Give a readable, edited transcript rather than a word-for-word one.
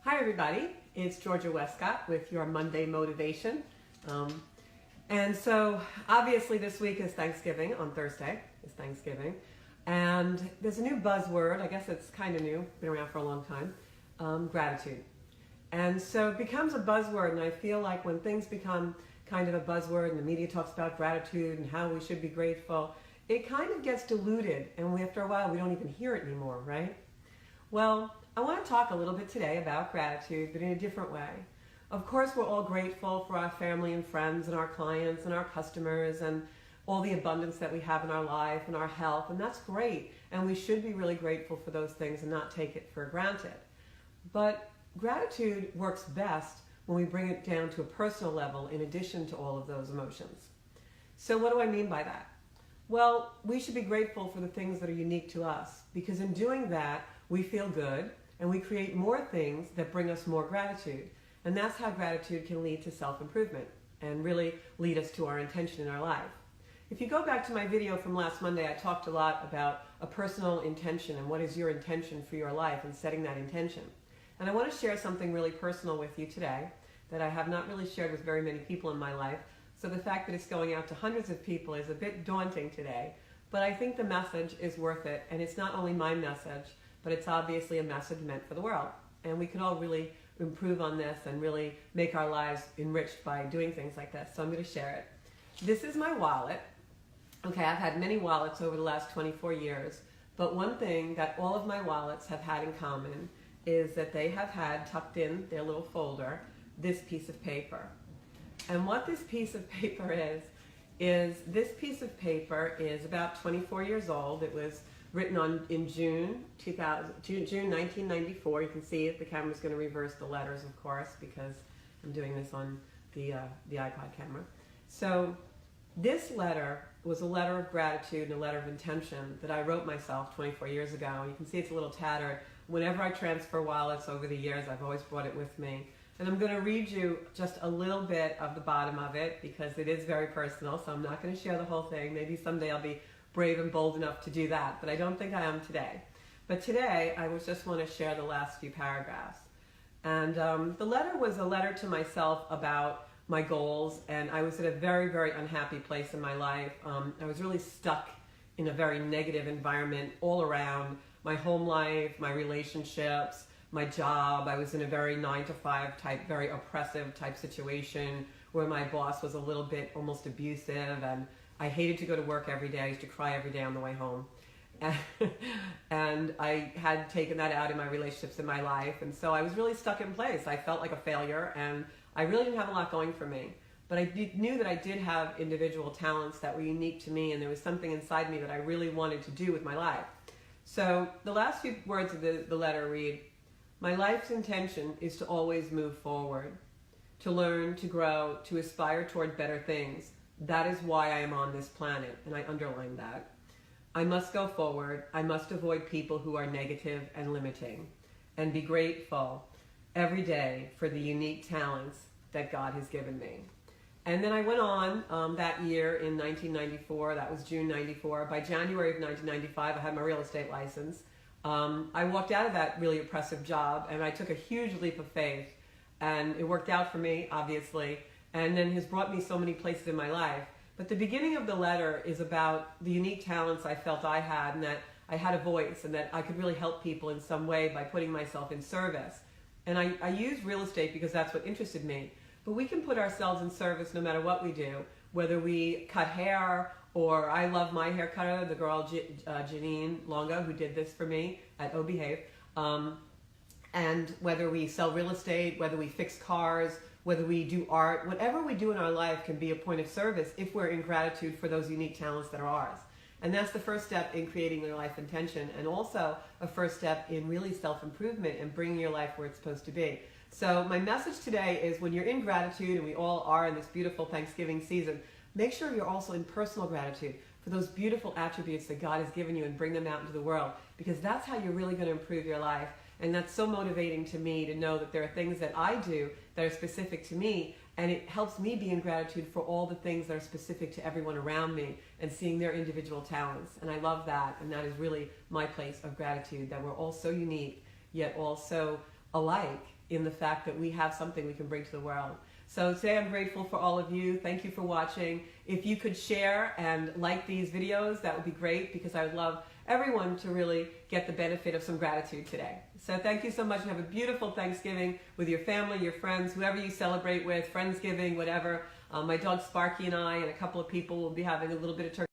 Hi everybody, it's Georgia Westcott with your Monday Motivation. And so obviously this week is Thanksgiving. On Thursday is Thanksgiving. And there's a new buzzword, I guess it's kind of new, been around for a long time, gratitude. And so it becomes a buzzword, and I feel like when things become kind of a buzzword and the media talks about gratitude and how we should be grateful, it kind of gets diluted, and after a while we don't even hear it anymore, right? Well, I want to talk a little bit today about gratitude, but in a different way. Of course, we're all grateful for our family and friends and our clients and our customers and all the abundance that we have in our life and our health, and that's great. And we should be really grateful for those things and not take it for granted. But gratitude works best when we bring it down to a personal level in addition to all of those emotions. So what do I mean by that? Well, we should be grateful for the things that are unique to us, because in doing that, we feel good and we create more things that bring us more gratitude. And that's how gratitude can lead to self-improvement and really lead us to our intention in our life. If you go back to my video from last Monday, I talked a lot about a personal intention and what is your intention for your life and setting that intention. And I want to share something really personal with you today that I have not really shared with very many people in my life. So the fact that it's going out to hundreds of people is a bit daunting today, but I think the message is worth it. And it's not only my message, but it's obviously a message meant for the world. And we can all really improve on this and really make our lives enriched by doing things like this. So I'm going to share it. This is my wallet. Okay, I've had many wallets over the last 24 years, but one thing that all of my wallets have had in common is that they have had tucked in their little folder this piece of paper. And what this piece of paper is this piece of paper is about 24 years old. It was written in June 1994. You can see it. The camera's going to reverse the letters, of course, because I'm doing this on the iPod camera. So this letter was a letter of gratitude and a letter of intention that I wrote myself 24 years ago. You can see it's a little tattered. Whenever I transfer wallets over the years, I've always brought it with me. And I'm going to read you just a little bit of the bottom of it because it is very personal, so I'm not going to share the whole thing. Maybe someday I'll be brave and bold enough to do that, but I don't think I am today. But today, I just want to share the last few paragraphs. And the letter was a letter to myself about my goals, and I was at a very, very unhappy place in my life. I was really stuck in a very negative environment all around. My home life, my relationships, my job. I was in a very 9-to-5 type, very oppressive type situation where my boss was a little bit almost abusive, and I hated to go to work every day. I used to cry every day on the way home. And I had taken that out in my relationships in my life, and so I was really stuck in place. I felt like a failure, and I really didn't have a lot going for me. But I knew that I did have individual talents that were unique to me, and there was something inside me that I really wanted to do with my life. So the last few words of the letter read, "My life's intention is to always move forward, to learn, to grow, to aspire toward better things. That is why I am on this planet," and I underlined that. "I must go forward. I must avoid people who are negative and limiting, and be grateful every day for the unique talents that God has given me." And then I went on that year in 1994, that was June 94. By January of 1995, I had my real estate license. I walked out of that really oppressive job, and I took a huge leap of faith, and it worked out for me, obviously, and then has brought me so many places in my life. But the beginning of the letter is about the unique talents I felt I had, and that I had a voice, and that I could really help people in some way by putting myself in service. And I use real estate because that's what interested me. But we can put ourselves in service no matter what we do, whether we cut hair, or I love my hair cutter, the girl Janine Longo, who did this for me at Oh Behave, and whether we sell real estate, whether we fix cars, whether we do art, whatever we do in our life can be a point of service if we're in gratitude for those unique talents that are ours. And that's the first step in creating your life intention, and also a first step in really self-improvement and bringing your life where it's supposed to be. So my message today is, when you're in gratitude, and we all are in this beautiful Thanksgiving season, make sure you're also in personal gratitude for those beautiful attributes that God has given you and bring them out into the world, because that's how you're really going to improve your life. And that's so motivating to me to know that there are things that I do that are specific to me, and it helps me be in gratitude for all the things that are specific to everyone around me and seeing their individual talents. And I love that, and that is really my place of gratitude, that we're all so unique, yet all so alike in the fact that we have something we can bring to the world. So today I'm grateful for all of you. Thank you for watching. If you could share and like these videos, that would be great, because I would love everyone to really get the benefit of some gratitude today. So thank you so much, and have a beautiful Thanksgiving with your family, your friends, whoever you celebrate with, Friendsgiving, whatever. My dog Sparky and I and a couple of people will be having a little bit of turkey.